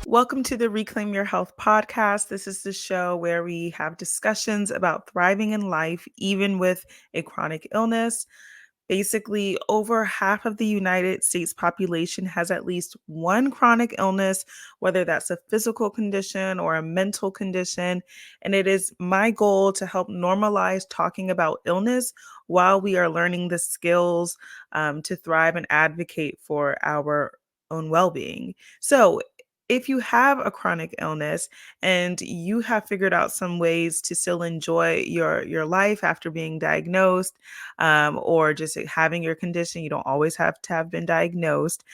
Welcome to the Reclaim Your Health podcast. This is the show where we have discussions about thriving in life, even with a chronic illness. Basically, over half of the United States population has at least one chronic illness, whether that's a physical condition or a mental condition. And it is my goal to help normalize talking about illness while we are learning the skills to thrive and advocate for our own well being. So, if you have a chronic illness and you have figured out some ways to still enjoy your life after being diagnosed, or just having your condition. You don't always have to have been diagnosed,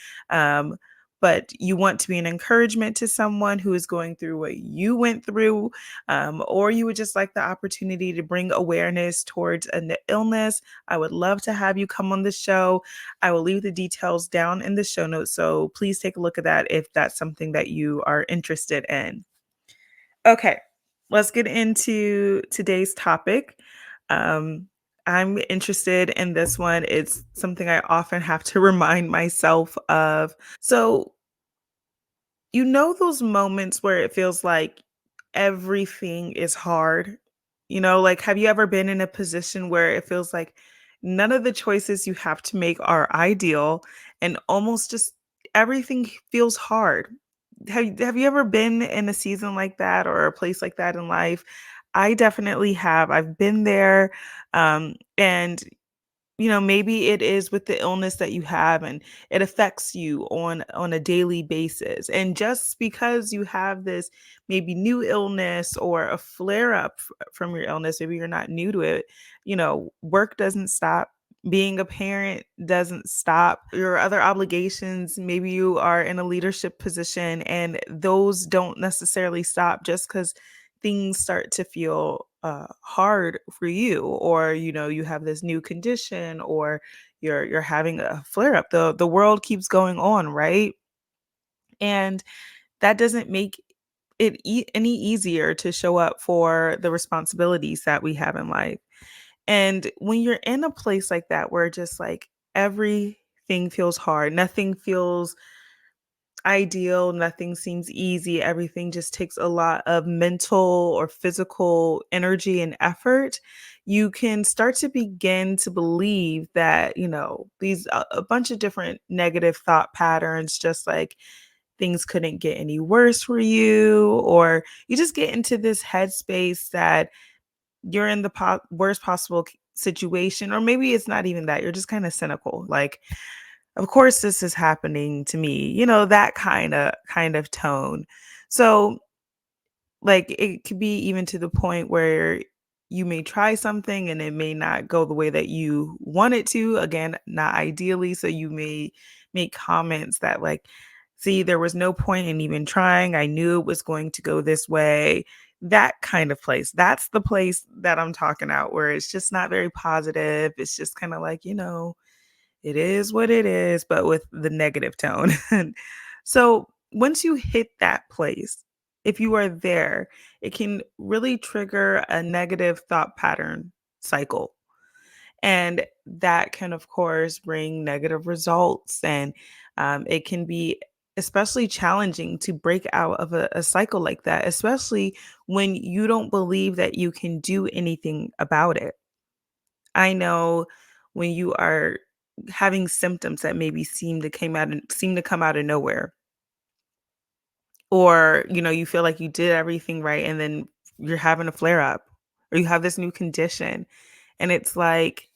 but you want to be an encouragement to someone who is going through what you went through, or you would just like the opportunity to bring awareness towards an illness. I would love to have you come on the show. I will leave the details down in the show notes, so please take a look at that if that's something that you are interested in. Okay, let's get into today's topic. Um, I'm interested in this one. It's something I often have to remind myself of. So, those moments where it feels like everything is hard? Like, have you ever been in a position where it feels like none of the choices you have to make are ideal and almost just everything feels hard? Have you ever been in a season like that or a place like that in life? I definitely have. I've been there. And maybe it is with the illness that you have and it affects you on a daily basis. And just because you have this maybe new illness or a flare up from your illness, maybe you're not new to it, work doesn't stop. Being a parent doesn't stop. Your other obligations, maybe you are in a leadership position and those don't necessarily stop just because things start to feel hard for you, or you have this new condition, or you're having a flare up. The world keeps going on, right? And that doesn't make it any easier to show up for the responsibilities that we have in life. And when you're in a place like that where just like everything feels hard, nothing feels ideal, nothing seems easy, everything just takes a lot of mental or physical energy and effort, you can start to begin to believe that, these a bunch of different negative thought patterns, just like things couldn't get any worse for you, or you just get into this headspace that you're in the worst possible situation, or maybe it's not even that, you're just kind of cynical, like, of course this is happening to me, that kind of tone. So, like, it could be even to the point where you may try something and it may not go the way that you want it to, again, not ideally, so you may make comments that, like, see, there was no point in even trying, I knew it was going to go this way. That kind of place, that's the place that I'm talking about, where it's just not very positive. It's just kind of like, it is what it is, but with the negative tone. So once you hit that place, if you are there, it can really trigger a negative thought pattern cycle. And that can, of course, bring negative results. And it can be especially challenging to break out of a cycle like that, especially when you don't believe that you can do anything about it. I know when you are having symptoms that maybe seem to come out of nowhere, or you feel like you did everything right and then you're having a flare up, or you have this new condition, and it's like,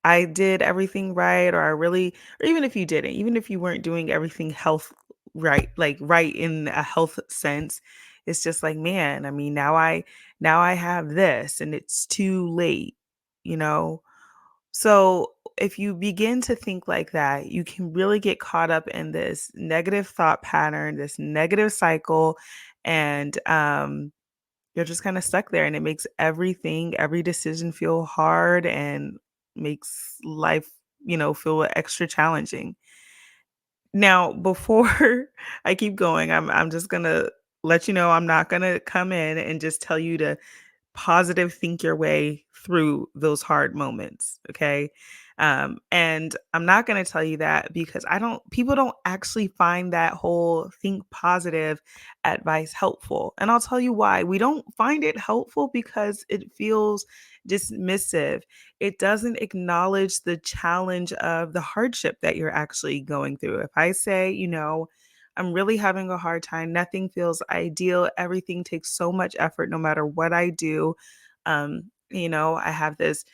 I did everything right, or I really, or even if you didn't, even if you weren't doing everything health right, like right in a health sense, it's just like, man, I mean, now I have this and it's too late, you know? So if you begin to think like that, you can really get caught up in this negative thought pattern, this negative cycle, and you're just kind of stuck there. And it makes every decision feel hard and makes life, feel extra challenging. Now, before I keep going, I'm just gonna let you know I'm not gonna come in and just tell you to positive think your way through those hard moments. Okay. And I'm not going to tell you that because people don't actually find that whole think positive advice helpful. And I'll tell you why. We don't find it helpful because it feels dismissive. It doesn't acknowledge the challenge of the hardship that you're actually going through. If I say, I'm really having a hard time. Nothing feels ideal. Everything takes so much effort no matter what I do. I have this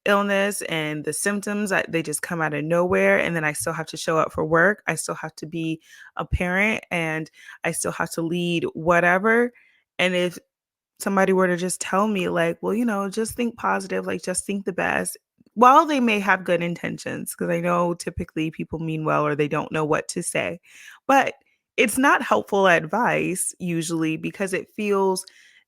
illness and the symptoms, they just come out of nowhere. And then I still have to show up for work. I still have to be a parent and I still have to lead whatever. And if somebody were to just tell me, like, well, just think positive, like, just think the best. While they may have good intentions, because I know typically people mean well or they don't know what to say, but it's not helpful advice usually because it feels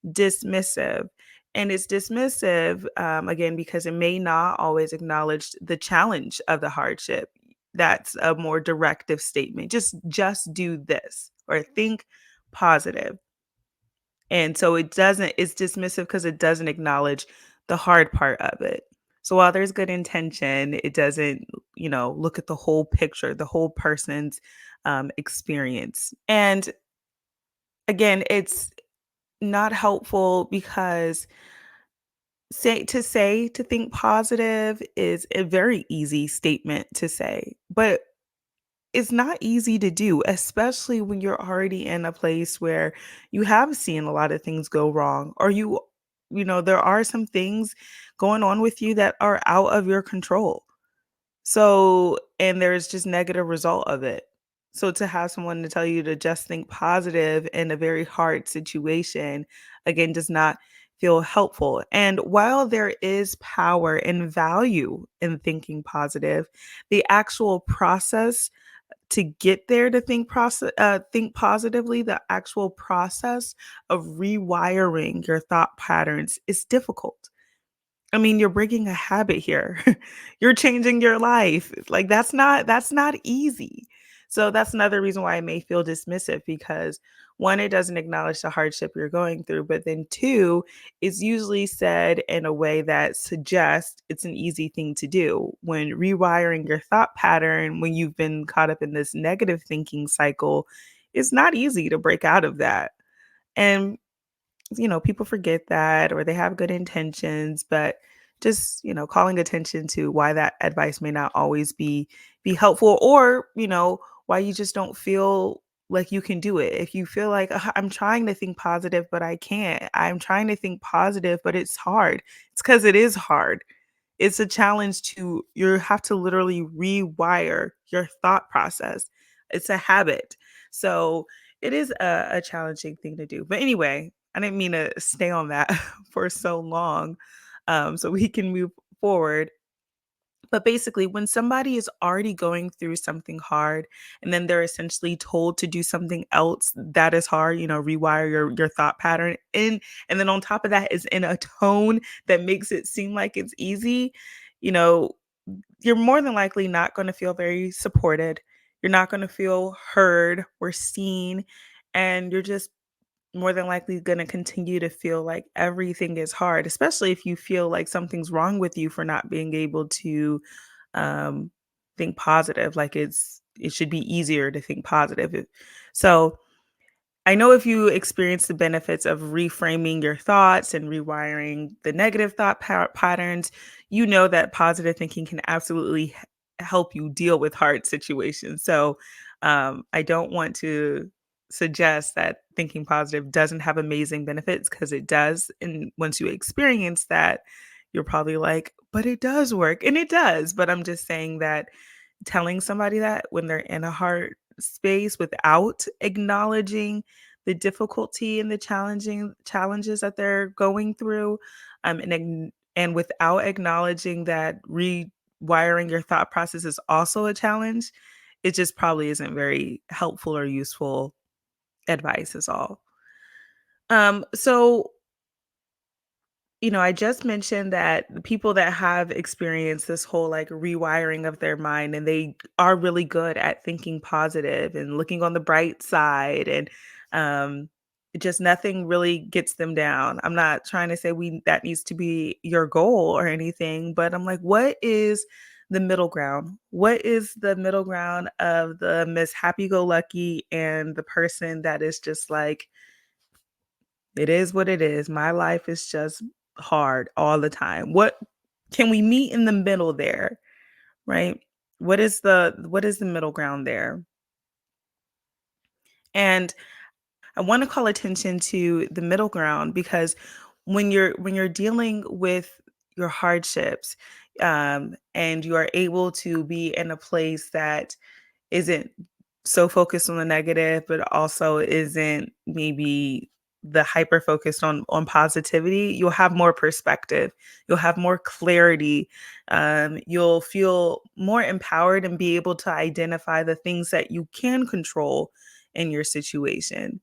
dismissive. And it's dismissive, again, because it may not always acknowledge the challenge of the hardship. That's a more directive statement. Just do this or think positive. And so it's dismissive because it doesn't acknowledge the hard part of it. So while there's good intention, it doesn't, look at the whole picture, the whole person's experience. And again, it's not helpful because to think positive is a very easy statement to say, but it's not easy to do, especially when you're already in a place where you have seen a lot of things go wrong, or there are some things going on with you that are out of your control. So, and there's just negative result of it. So to have someone to tell you to just think positive in a very hard situation, again, does not feel helpful. And while there is power and value in thinking positive, the actual process to get there to think positively, the actual process of rewiring your thought patterns is difficult. I mean, you're breaking a habit here. You're changing your life. Like that's not easy. So that's another reason why I may feel dismissive because one, it doesn't acknowledge the hardship you're going through, but then two, it's usually said in a way that suggests it's an easy thing to do. When rewiring your thought pattern, when you've been caught up in this negative thinking cycle, it's not easy to break out of that. And people forget that or they have good intentions, but just, calling attention to why that advice may not always be helpful or, why you just don't feel like you can do it. If you feel like I'm trying to think positive but I can't. I'm trying to think positive but it's hard. It's cuz it is hard. It's a challenge you have to literally rewire your thought process. It's a habit. So it is a challenging thing to do. But anyway, I didn't mean to stay on that for so long. So we can move forward. But basically, when somebody is already going through something hard and then they're essentially told to do something else that is hard, rewire your thought pattern and then on top of that is in a tone that makes it seem like it's easy, you know, you're more than likely not going to feel very supported. You're not going to feel heard or seen and you're just more than likely going to continue to feel like everything is hard, especially if you feel like something's wrong with you for not being able to um, think positive. Like it should be easier to think positive. So I know if you experience the benefits of reframing your thoughts and rewiring the negative patterns, you know that positive thinking can absolutely help you deal with hard situations. So I don't want to suggest that thinking positive doesn't have amazing benefits because it does. And once you experience that, you're probably like, but it does work. And it does. But I'm just saying that telling somebody that when they're in a hard space without acknowledging the difficulty and the challenging challenges that they're going through, and without acknowledging that rewiring your thought process is also a challenge, it just probably isn't very helpful or useful advice is all. So I just mentioned that the people that have experienced this whole like rewiring of their mind and they are really good at thinking positive and looking on the bright side and um just nothing really gets them down. I'm not trying to say we that needs to be your goal or anything, but I'm like, what is the middle ground? What is the middle ground of the Miss Happy Go Lucky and the person that is just like, it is what it is. My life is just hard all the time. What can we meet in the middle there, right? What is the middle ground there? And I want to call attention to the middle ground because when you're dealing with your hardships, and you are able to be in a place that isn't so focused on the negative, but also isn't maybe the hyper focused on positivity, you'll have more perspective. You'll have more clarity. You'll feel more empowered and be able to identify the things that you can control in your situation.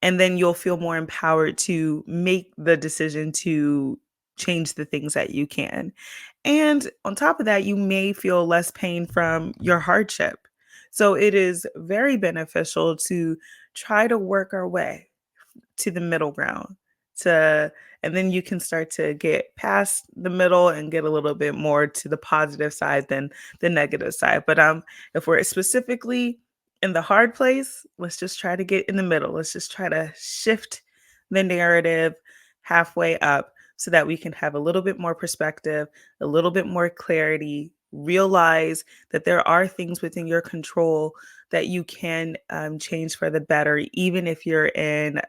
And then you'll feel more empowered to make the decision to change the things that you can. And on top of that, you may feel less pain from your hardship. So it is very beneficial to try to work our way to the middle ground to and then you can start to get past the middle and get a little bit more to the positive side than the negative side. But if we're specifically in the hard place, let's just try to get in the middle. Let's just try to shift the narrative halfway up so that we can have a little bit more perspective, a little bit more clarity, realize that there are things within your control that you can change for the better, even if you're in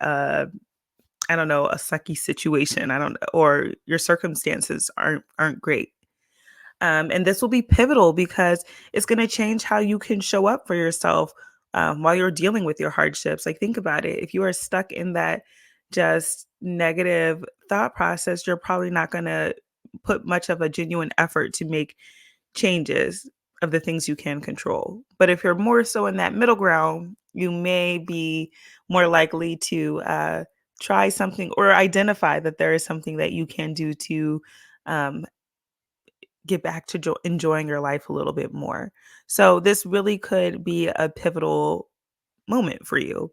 I don't know, a sucky situation. I don't know, or your circumstances aren't great. And this will be pivotal because it's going to change how you can show up for yourself while you're dealing with your hardships. Like, think about it. If you are stuck in that just negative thought process, you're probably not going to put much of a genuine effort to make changes of the things you can control. But if you're more so in that middle ground, you may be more likely to try something or identify that there is something that you can do to um, get back to enjoying your life a little bit more. So, this really could be a pivotal moment for you.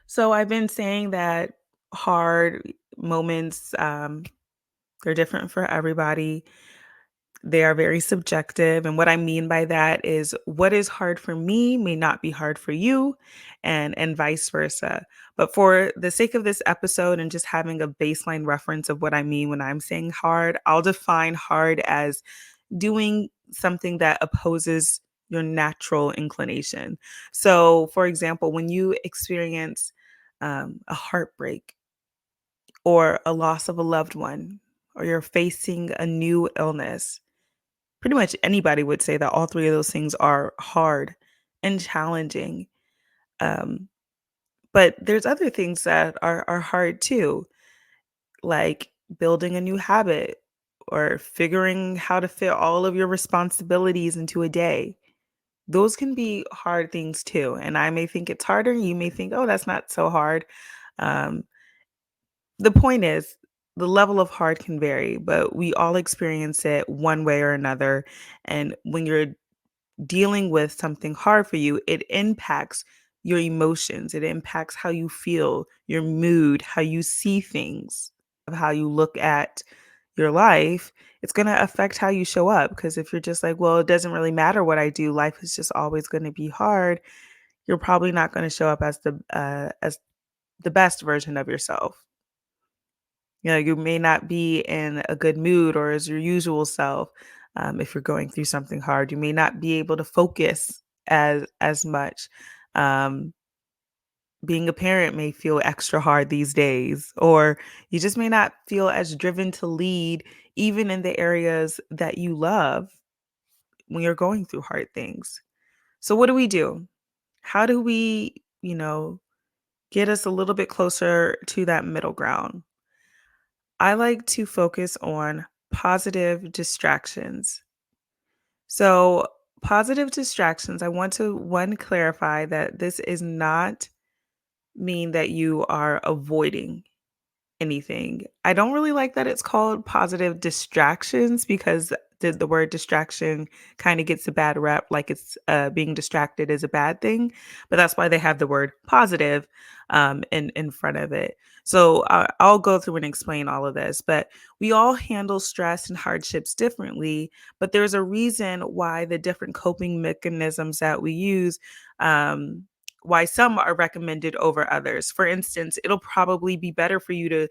So, I've been saying that hard moments, they're different for everybody. They are very subjective. And what I mean by that is what is hard for me may not be hard for you, and vice versa. But for the sake of this episode and just having a baseline reference of what I mean when I'm saying hard, I'll define hard as doing something that opposes your natural inclination. So, for example, when you experience a heartbreak or a loss of a loved one, or you're facing a new illness, pretty much anybody would say that all three of those things are hard and challenging. Um, but there's other things that are hard too, like building a new habit or figuring how to fit all of your responsibilities into a day. Those can be hard things too. And I may think it's harder. You may think, oh, that's not so hard. Um, the point is, the level of hard can vary, but we all experience it one way or another. And when you're dealing with something hard for you, it impacts your emotions. It impacts how you feel, your mood, how you see things, of how you look at your life. It's going to affect how you show up. Because if you're just like, well, it doesn't really matter what I do, life is just always going to be hard, you're probably not going to show up as the best version of yourself. You know, you may not be in a good mood or as your usual self. If you're going through something hard, you may not be able to focus as much. Um, Being a parent may feel extra hard these days, or you just may not feel as driven to lead, even in the areas that you love when you're going through hard things. So, what do we do? How do we, get us a little bit closer to that middle ground? I like to focus on positive distractions. So, positive distractions, I want to one clarify that this is not mean that you are avoiding anything. I don't really like that it's called positive distractions because the word distraction kind of gets a bad rep, like it's being distracted is a bad thing, but that's why they have the word positive in front of it. So I'll go through and explain all of this, but we all handle stress and hardships differently, but there's a reason why the different coping mechanisms that we use. Why some are recommended over others. For instance, it'll probably be better for you to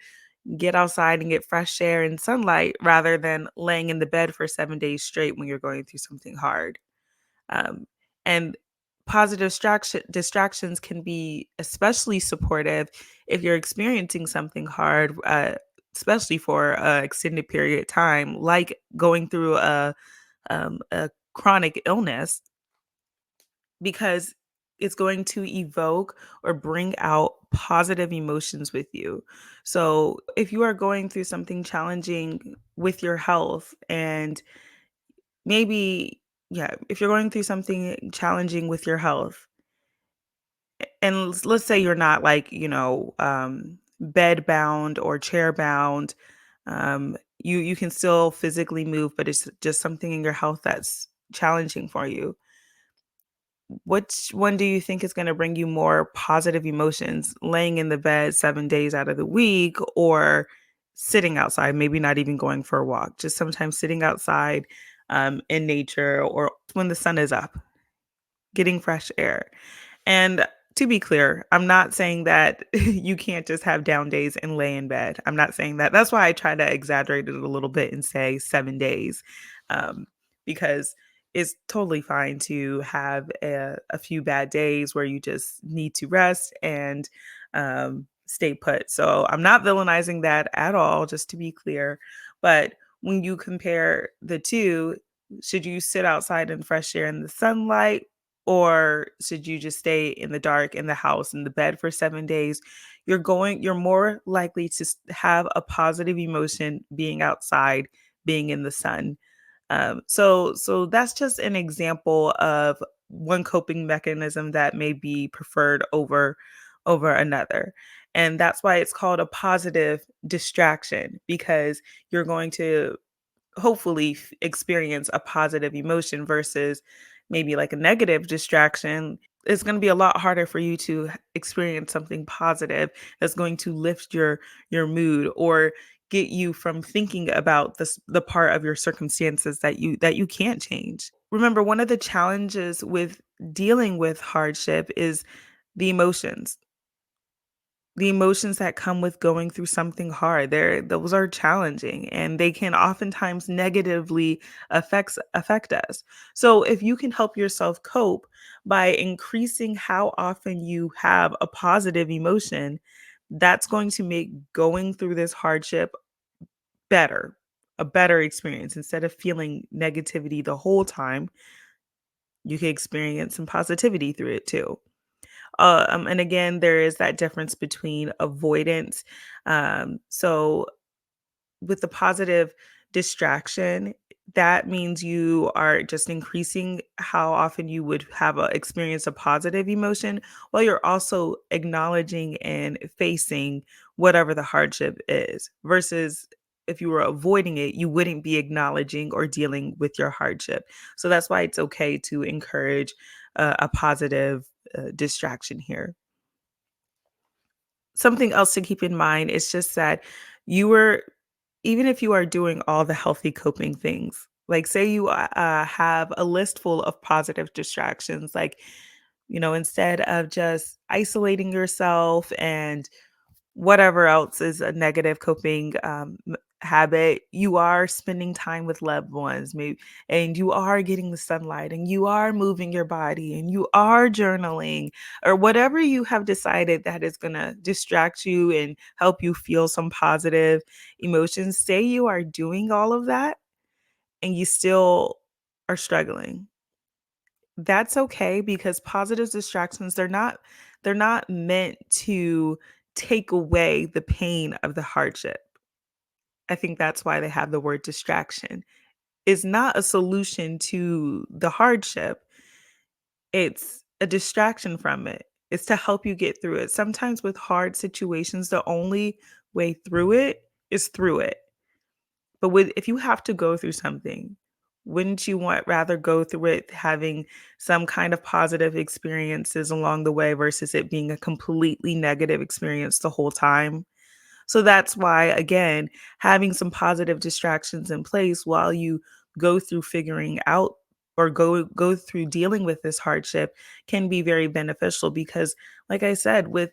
get outside and get fresh air and sunlight rather than laying in the bed for 7 days straight when you're going through something hard. Um, and positive distractions can be especially supportive if you're experiencing something hard, especially for an extended period of time, like going through a chronic illness, because it's going to evoke or bring out positive emotions with you. So, if you are going through something challenging with your health, and maybe, yeah, if you're going through something challenging with your health, and let's say you're not like, bed bound or chair bound, you can still physically move, but it's just something in your health that's challenging for you. Which one do you think is gonna bring you more positive emotions? Laying in the bed 7 days out of the week, or sitting outside, maybe not even going for a walk, just sometimes sitting outside, in nature, or when the sun is up, getting fresh air. And to be clear, I'm not saying that you can't just have down days and lay in bed. I'm not saying that. That's why I try to exaggerate it a little bit and say 7 days, um, because it's totally fine to have a few bad days where you just need to rest and stay put. So I'm not villainizing that at all, just to be clear. But when you compare the two, should you sit outside in fresh air in the sunlight, or should you just stay in the dark in the house in the bed for 7 days? You're more likely to have a positive emotion being outside, being in the sun. So that's just an example of one coping mechanism that may be preferred over another. And that's why it's called a positive distraction, because you're going to hopefully experience a positive emotion versus maybe like a negative distraction. It's going to be a lot harder for you to experience something positive that's going to lift your mood, or get you from thinking about the part of your circumstances that you can't change. Remember, one of the challenges with dealing with hardship is the emotions. The emotions that come with going through something hard, those are challenging, and they can oftentimes negatively affect us. So if you can help yourself cope by increasing how often you have a positive emotion, that's going to make going through this hardship better, a better experience. Instead of feeling negativity the whole time, you can experience some positivity through it too. And again, there is that difference between avoidance. So with the positive distraction, that means you are just increasing how often you would have experience a positive emotion, while you're also acknowledging and facing whatever the hardship is. Versus if you were avoiding it, you wouldn't be acknowledging or dealing with your hardship. So that's why it's okay to encourage a positive distraction here. Something else to keep in mind is just that you were even if you are doing all the healthy coping things, like say you have a list full of positive distractions, like, instead of just isolating yourself and whatever else is a negative coping habit, you are spending time with loved ones, maybe, and you are getting the sunlight, and you are moving your body, and you are journaling, or whatever you have decided that is going to distract you and help you feel some positive emotions. Say you are doing all of that and you still are struggling. That's okay, because positive distractions, they're not meant to take away the pain of the hardship. I think that's why they have the word distraction. It's not a solution to the hardship. It's a distraction from it. It's to help you get through it. Sometimes with hard situations, the only way through it is through it. But if you have to go through something, Wouldn't you want rather go through it having some kind of positive experiences along the way versus it being a completely negative experience the whole time? So that's why, again, having some positive distractions in place while you go through figuring out or go through dealing with this hardship can be very beneficial because, like I said, with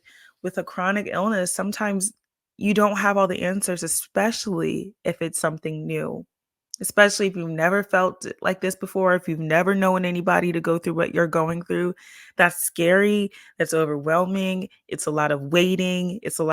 a chronic illness, sometimes you don't have all the answers, especially if it's something new. Especially if you've never felt like this before, if you've never known anybody to go through what you're going through, that's scary, that's overwhelming, it's a lot of waiting, it's a lot